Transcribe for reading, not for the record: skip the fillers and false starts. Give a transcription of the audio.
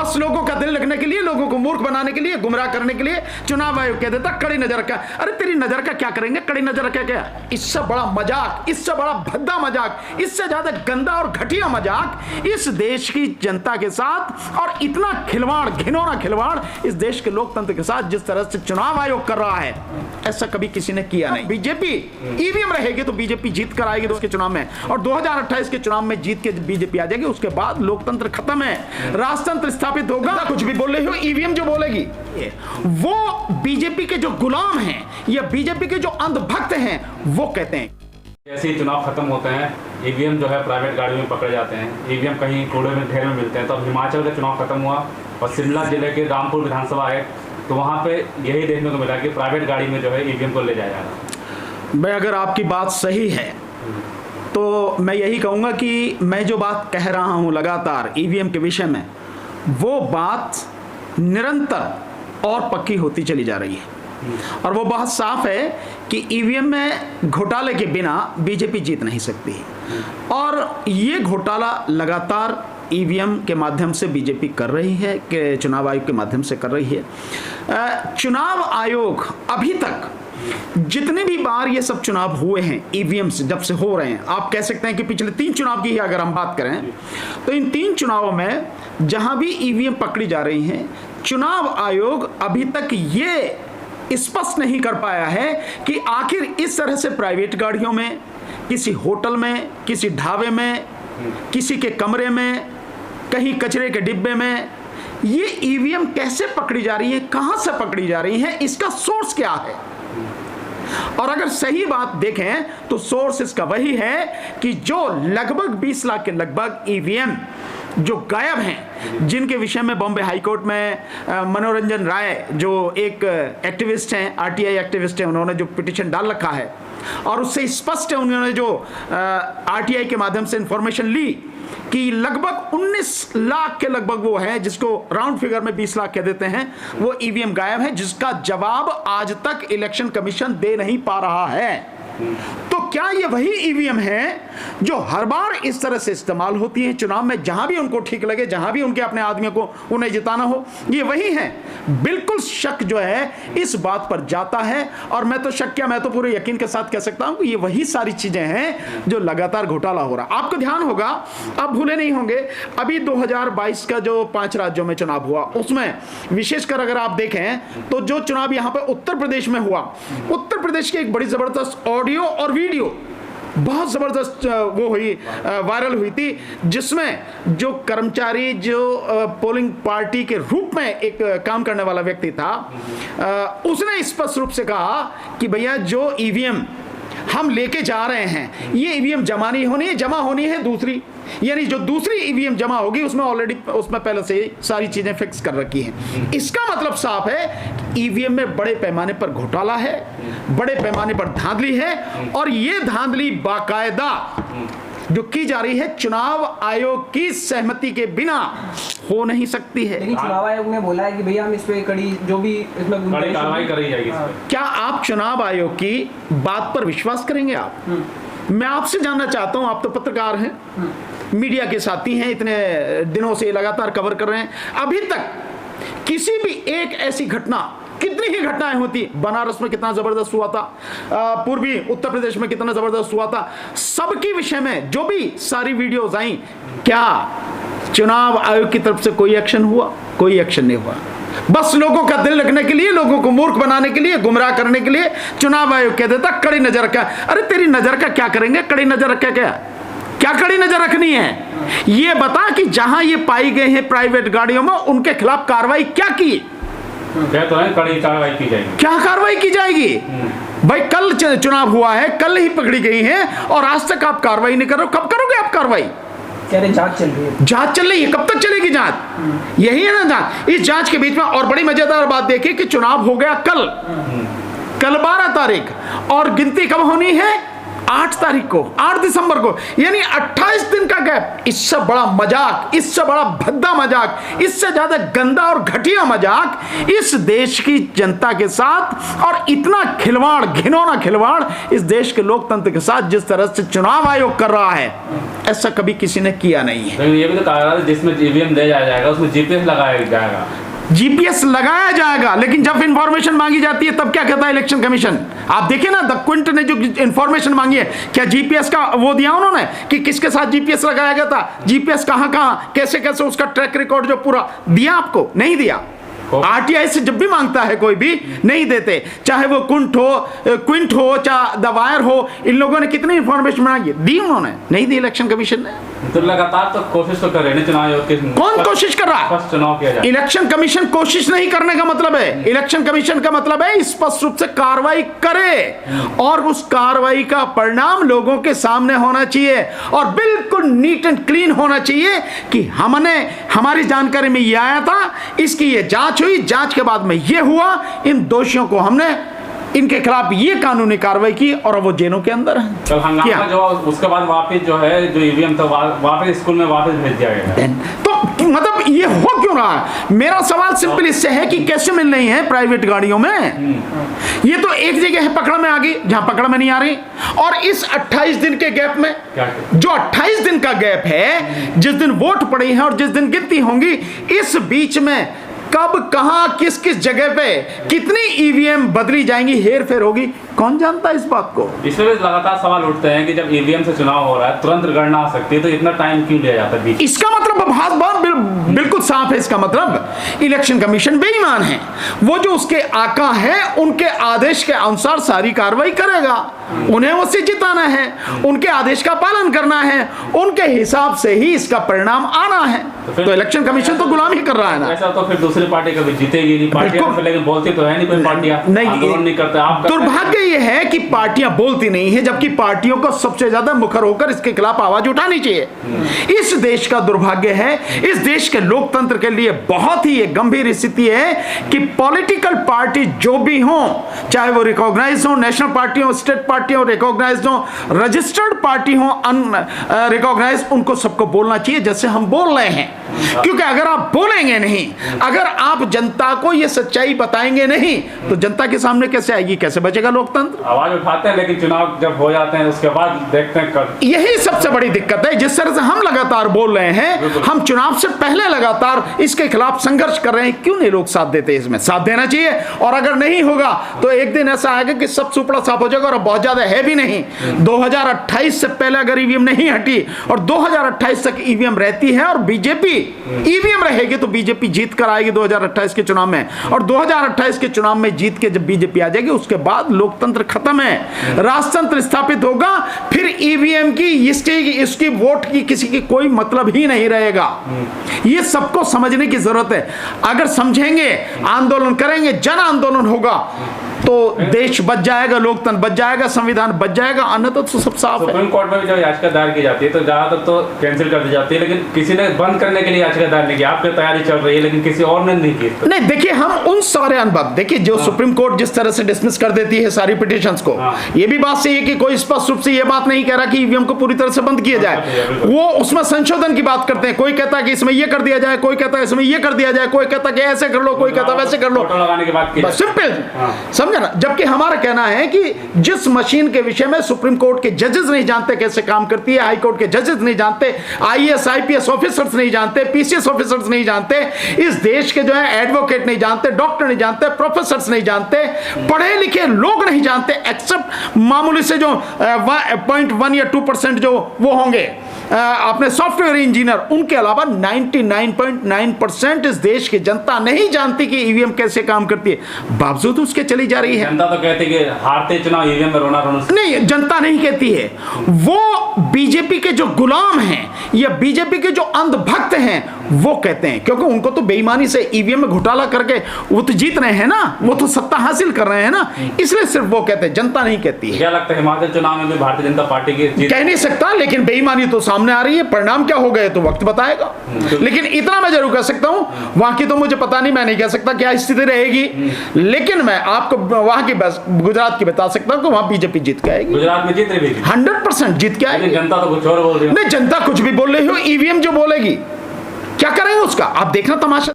बस लोगों का दिल रखने के लिए, लोगों को मूर्ख बनाने के लिए, गुमराह करने के लिए चुनाव आयोग कह देता कड़ी नजर रखा। अरे तेरी नजर का क्या करेंगे, कड़ी नजर रखा क्या? इससे बड़ा मजाक, इससे बड़ा भद्दा मजाक, इससे ज्यादा गंदा और घटिया मजाक इस देश की जनता के साथ और इतना खिलवाड़, घिनौना खिलवाड़ इस देश के लोकतंत्र के साथ जिस तरह से चुनाव आयोग कर रहा है, ऐसा कभी किसी ने किया नहीं। बीजेपी ईवीएम रहेगी तो बीजेपी जीत कर आएगी उसके चुनाव में, और 2028 के चुनाव में जीत के बीजेपी आ जाएगी। उसके बाद लोकतंत्र खत्म है, राजतंत्र स्थापित होगा। कुछ भी बोल रहे हो, ईवीएम जो बोलेगी वो बीजेपी के जो गुलाम हैं या बीजेपी के जो अंधभक्त हैं वो कहते हैं। जैसे ही चुनाव खत्म होते हैं, ईवीएम जो है प्राइवेट गाड़ियों में पकड़े जाते हैं, ईवीएम कहीं कूड़े में ढेर में मिलते हैं। तो अब हिमाचल का चुनाव खत्म हुआ और शिमला जिले के रामपुर विधानसभा है, तो वहाँ पे यही देखने को मिला कि प्राइवेट गाड़ी में जो है ईवीएम को ले जाया जा रहा। भाई अगर आपकी बात सही है तो मैं यही कहूँगा कि मैं जो बात कह रहा हूँ लगातार ईवीएम के विषय में, वो बात निरंतर और पक्की होती चली जा रही है। और वो बहुत साफ है कि ईवीएम में घोटाले के बिना बीजेपी जीत नहीं सकती। और ये घोटाला लगातार ईवीएम के माध्यम से बीजेपी कर रही है, कि चुनाव आयोग के माध्यम से कर रही है। चुनाव आयोग अभी तक जितने भी बार ये सब चुनाव हुए हैं ईवीएम से जब से हो रहे हैं, आप कह सकते हैं कि पिछले 3 चुनाव की ही अगर हम बात करें तो इन 3 चुनावों में जहां भी ईवीएम पकड़ी जा रही हैं, चुनाव आयोग अभी तक ये स्पष्ट नहीं कर पाया है कि आखिर इस तरह से प्राइवेट गाड़ियों में, किसी होटल में, किसी ढाबे में, किसी के कमरे में, कहीं कचरे के डिब्बे में ये ईवीएम कैसे पकड़ी जा रही है, कहां से पकड़ी जा रही है, इसका सोर्स क्या है। और अगर सही बात देखें तो सोर्स इसका वही है कि जो लगभग 20 लाख के लगभग ईवीएम जो गायब हैं, जिनके विषय में बॉम्बे हाईकोर्ट में मनोरंजन राय जो एक एक्टिविस्ट हैं, आरटीआई एक्टिविस्ट हैं, उन्होंने जो पिटीशन डाल रखा है और उससे स्पष्ट है, उन्होंने जो आरटीआई के माध्यम से इंफॉर्मेशन ली कि लगभग 19 लाख के लगभग वो है, जिसको राउंड फिगर में 20 लाख कह देते हैं, वो ईवीएम गायब है, जिसका जवाब आज तक इलेक्शन कमीशन दे नहीं पा रहा है। तो क्या ये वही ईवीएम है जो हर बार इस तरह से इस्तेमाल होती है चुनाव में, जहां भी उनको ठीक लगे, जहां भी उनके अपने आदमियों को उन्हें जिताना हो, ये वही है? बिल्कुल शक जो है इस बात पर जाता है। और मैं तो शक क्या, मैं तो पूरे यकीन के साथ कह सकता हूं कि ये वही सारी चीजें हैं जो लगातार घोटाला हो रहा। आपको ध्यान होगा, आप भूले नहीं होंगे, अभी 2022 का जो 5 राज्यों में चुनाव हुआ, उसमें विशेषकर अगर आप देखें तो जो चुनाव यहां पर उत्तर प्रदेश में हुआ, उत्तर प्रदेश की एक बड़ी जबरदस्त ऑडियो और वीडियो बहुत जबरदस्त वो हुई, वायरल हुई थी, जिसमें जो कर्मचारी, जो पोलिंग पार्टी के रूप में एक काम करने वाला व्यक्ति था, उसने स्पष्ट रूप से कहा कि भैया जो ईवीएम हम लेके जा रहे हैं, ये ईवीएम जमा नहीं होनी है, जमा होनी है दूसरी, यानी जो दूसरी ईवीएम जमा होगी उसमें ऑलरेडी, उसमें पहले से सारी चीजें फिक्स कर रखी हैं। इसका मतलब साफ है ईवीएम में बड़े पैमाने पर घोटाला है, बड़े पैमाने पर धांधली है, और ये धांधली बाकायदा जो की जा रही है चुनाव आयोग की सहमति के बिना हो नहीं सकती है। लेकिन चुनाव आयोग ने बोला है कि भैया हम इस पे कड़ी जो भी इसमें कड़ी कार्रवाई करी जाएगी। क्या आप चुनाव आयोग की बात पर विश्वास करेंगे? आप, मैं आपसे जानना चाहता हूं, आप तो पत्रकार हैं, मीडिया के साथी हैं, इतने दिनों से लगातार कवर कर रहे हैं, अभी तक किसी भी एक ऐसी घटना, कितनी ही घटनाएं होती, बनारस में कितना जबरदस्त हुआ था, पूर्वी उत्तर प्रदेश में कितना जबरदस्त हुआ था, सबके विषय में जो भी सारी वीडियोस आई, क्या चुनाव आयोग की तरफ से कोई एक्शन हुआ? कोई एक्शन नहीं हुआ। बस लोगों का दिल रखने के लिए, लोगों को मूर्ख बनाने के लिए, गुमराह करने के लिए चुनाव आयोग कह देता कड़ी नजर रखा। अरे तेरी नजर का क्या करेंगे, कड़ी नजर रखा क्या? क्या कड़ी नजर रखनी है? ये बता कि जहां ये पाई गए हैं प्राइवेट गाड़ियों में, उनके खिलाफ कार्रवाई क्या की? तो है कड़ी कार्रवाई की जाएगी। क्या कार्रवाई की जाएगी? भाई कल चुनाव हुआ है, कल ही पकड़ी गई है और आज तक आप कार्रवाई नहीं कर रहे हो। कब करोगे आप कार्रवाई? कह रहे जांच चल रही है। जांच चल रही है, कब तक चलेगी जांच? यही है ना जांच। इस जांच के बीच में और बड़ी मजेदार बात देखिए कि चुनाव हो गया कल 12 तारीख, और गिनती कब होनी है? 8 तारीख को, 8 दिसंबर को, यानी 28 दिन का गैप। इससे बड़ा मजाक, इससे बड़ा भद्दा मजाक, इससे ज्यादा गंदा और घटिया मजाक इस देश की जनता के साथ और इतना खिलवाड़, घिनौना खिलवाड़ इस देश के लोकतंत्र के साथ जिस तरह से चुनाव आयोग कर रहा है, ऐसा कभी किसी ने किया नहीं है। लेकिन ये भी तो कहा जा रहा है जिसमें ईवीएम ले जाया जाएगा उसमें जीपीएस लगाया जाएगा। जीपीएस लगाया जाएगा, लेकिन जब इंफॉर्मेशन मांगी जाती है तब क्या कहता है इलेक्शन कमीशन? आप देखिए ना, द क्विंट ने जो इंफॉर्मेशन मांगी है, क्या जीपीएस का वो दिया उन्होंने कि किसके साथ जीपीएस लगाया गया था, जीपीएस कहां कहां, कैसे कैसे, उसका ट्रैक रिकॉर्ड जो पूरा दिया आपको? नहीं दिया। आरटीआई से जब भी मांगता है कोई भी नहीं देते, चाहे वो क्विंट हो चाहे द वायर हो, इन लोगों ने कितनी इंफॉर्मेशन मांगी, दी उन्होंने? नहीं दी इलेक्शन कमीशन ने। तो लगातार तो कोशिश तो कर रहे हैं चुनाव आयोग के। कौन कोशिश कर रहा है? चुनाव किया जाए। इलेक्शन कमीशन कोशिश नहीं करने का मतलब है, इलेक्शन कमीशन का मतलब है स्पष्ट रूप से कार्रवाई करे और उस कार्रवाई का परिणाम लोगों के सामने होना चाहिए और बिल्कुल नीट एंड क्लीन होना चाहिए कि हमारी जानकारी में ये आया था, इसकी ये जांच हुई, जांच के बाद में ये हुआ, इन दोषियों को हमने इनके खिलाफ ये कानूनी कार्रवाई की और वो जेलों के अंदर है। कल हंगामा जो उसके बाद वापस जो है जो ईवीएम था वापस स्कूल में वापस भेज दिया गया। तो मतलब ये हो क्यों रहा है? मेरा सवाल सिंपल इससे है कि कैसे मिल रही है प्राइवेट गाड़ियों में? ये तो एक जगह है पकड़ में आ गई जहां पकड़ में नहीं आ रही, और इस 28 दिन के गैप में, जो 28 दिन का गैप है, जिस दिन वोट पड़ी है और जिस दिन गिनती होंगी, इस बीच में कब कहां किस किस जगह पे कितनी ईवीएम बदली जाएंगी, हेर फेर होगी, कौन जानता है इस बात को? इसमें लगातार सवाल उठते हैं कि जब ईवीएम से चुनाव हो रहा है, तुरंत गणना आ सकती है, तो इतना टाइम क्यों लिया जाता है बीच? इसका मतलब बिल्कुल साफ है। इसका मतलब इलेक्शन कमीशन बेईमान है। वो जो उसके आका है उनके आदेश के अनुसार सारी कार्रवाई करेगा, उन्हें उससे जिताना है, उनके आदेश का पालन करना है, उनके हिसाब से ही इसका परिणाम आना है। तो इलेक्शन कमीशन तो गुलामी कर रहा है ना। ऐसा तो फिर दूसरी पार्टी कभी जीतेगी नहीं, पार्टियां तो लेकिन बोलती तो है नहीं, कोई पार्टियां आंदोलन नहीं करते। आप दुर्भाग्य ये है कि पार्टियां बोलती नहीं है, जबकि पार्टियों को सबसे ज्यादा मुखर होकर इसके खिलाफ आवाज उठानी चाहिए। इस देश का दुर्भाग्य है, इस देश के लोकतंत्र के लिए बहुत ही गंभीर स्थिति है कि पॉलिटिकल पार्टी जो भी हो, चाहे वो रिकॉग्नाइज हो, नेशनल पार्टी हो, स्टेट पार्टी हो, रिकॉग्नाइज हो, रजिस्टर्ड पार्टी हो, अनरिकॉग्नाइज, उनको सबको बोलना चाहिए जैसे हम बोल रहे हैं। क्योंकि अगर आप बोलेंगे नहीं, अगर आप जनता को ये सच्चाई बताएंगे नहीं, तो जनता के सामने कैसे आएगी, कैसे बचेगा लोकतंत्र? आवाज उठाते हैं लेकिन चुनाव जब हो जाते हैं उसके बाद देखते हैं कर। यही सबसे बड़ी दिक्कत है। जिस तरह से हम लगातार बोल रहे हैं, हम चुनाव से पहले लगातार इसके खिलाफ संघर्ष कर रहे हैं, क्यों नहीं लोग साथ देते? इसमें साथ देना चाहिए, और अगर नहीं होगा तो एक दिन ऐसा आएगा कि सब सुपड़ा साफ हो जाएगा, और बहुत ज्यादा है भी नहीं। 2028 से पहले अगर ईवीएम नहीं हटी और 2028 तक ईवीएम रहती है और बीजेपी ईवीएम रहेगी, तो बीजेपी जीत कर आएगी 2028 के चुनाव में, और 2028 के चुनाव में जीत के जब बीजेपी आ जाएगी, उसके बाद लोकतंत्र खत्म है, राजतंत्र स्थापित होगा। फिर ईवीएम की इसकी वोट की किसी की कोई मतलब ही नहीं रहेगा। ये सबको समझने की जरूरत है। अगर समझेंगे, आंदोलन करेंगे, जन आंदोलन होगा, तो देश बच जाएगा, लोकतंत्र बच जाएगा, संविधान बच जाएगा, अन्यथा तो सब साफ है। सुप्रीम कोर्ट में भी जब याचिका दायर की जाती है तो ज्यादातर तो कैंसिल कर दी जाती है, लेकिन किसी ने बंद करने के लिए याचिका दायर नहीं की। आपकी तैयारी चल रही है लेकिन किसी और ने नहीं की। नहीं, देखिए, हम उन सारे अनुभव देखिए जो सुप्रीम कोर्ट जिस तरह से डिसमिस कर देती है सारी पिटीशंस को, ये भी बात सही है कि कोई स्पष्ट रूप से ये बात नहीं कह रहा कि ईवीएम को पूरी तरह से बंद किया जाए। वो उसमें संशोधन की बात करते हैं, कोई कहता है कि इसमें ये कर दिया जाए, कोई कहता है इसमें ये कर दिया जाए, कोई कहता है कि ऐसे कर लो, कोई कहता है वैसे कर लो, लगाने की बात की, सिंपल, समझा ना। जबकि हमारा कहना है कि जिस मशीन के विषय में सुप्रीम कोर्ट के जजेस नहीं जानते कैसे काम करती है, हाई कोर्ट के जजेस नहीं जानते, आईएएस आईपीएस ऑफिसर्स नहीं जानते, पीसीएस ऑफिसर्स नहीं जानते, इस देश के जो है एडवोकेट नहीं जानते, डॉक्टर नहीं जानते, प्रोफेसर्स नहीं जानते, पढ़े लिखे लोग नहीं जानते, एक्सेप्ट मामूली से जो 0.1 या 2% जो वो होंगे अपने सॉफ्टवेयर इंजीनियर, उनके अलावा 99.9% इस देश की जनता नहीं जानती कि ईवीएम कैसे काम करती है, बावजूद उसके चली जा रही है। जनता तो कहती है कि हारते चुनाव ईवीएम में रोना रोना। नहीं, जनता नहीं कहती है, वो बीजेपी के जो गुलाम हैं या बीजेपी के जो अंधभक्त हैं वो कहते हैं, क्योंकि उनको तो बेईमानी से ईवीएम में घोटाला करके वो तो जीत रहे हैं ना, वो तो सत्ता हासिल कर रहे हैं ना, इसलिए सिर्फ वो कहते हैं, जनता नहीं कहती है। क्या लगता है हिमाचल चुनाव में भी भारतीय जनता पार्टी की जीत? कह नहीं सकता, लेकिन बेईमानी तो सामने आ रही है। परिणाम क्या हो गए तो वक्त बताएगा, लेकिन इतना मैं जरूर कह सकता हूं, वहां की तो मुझे पता नहीं, मैं नहीं कह सकता क्या स्थिति रहेगी, लेकिन मैं आपको वहां की बस गुजरात की बता सकता हूं कि वहां बीजेपी जीत के आएगी। गुजरात में जीत रही 100% जीत के आएगी। जनता तो कुछ और बोल रही है। नहीं, जनता कुछ भी बोल रही हो, ईवीएम जो बोलेगी क्या करेंगे उसका आप देखना तमाशा।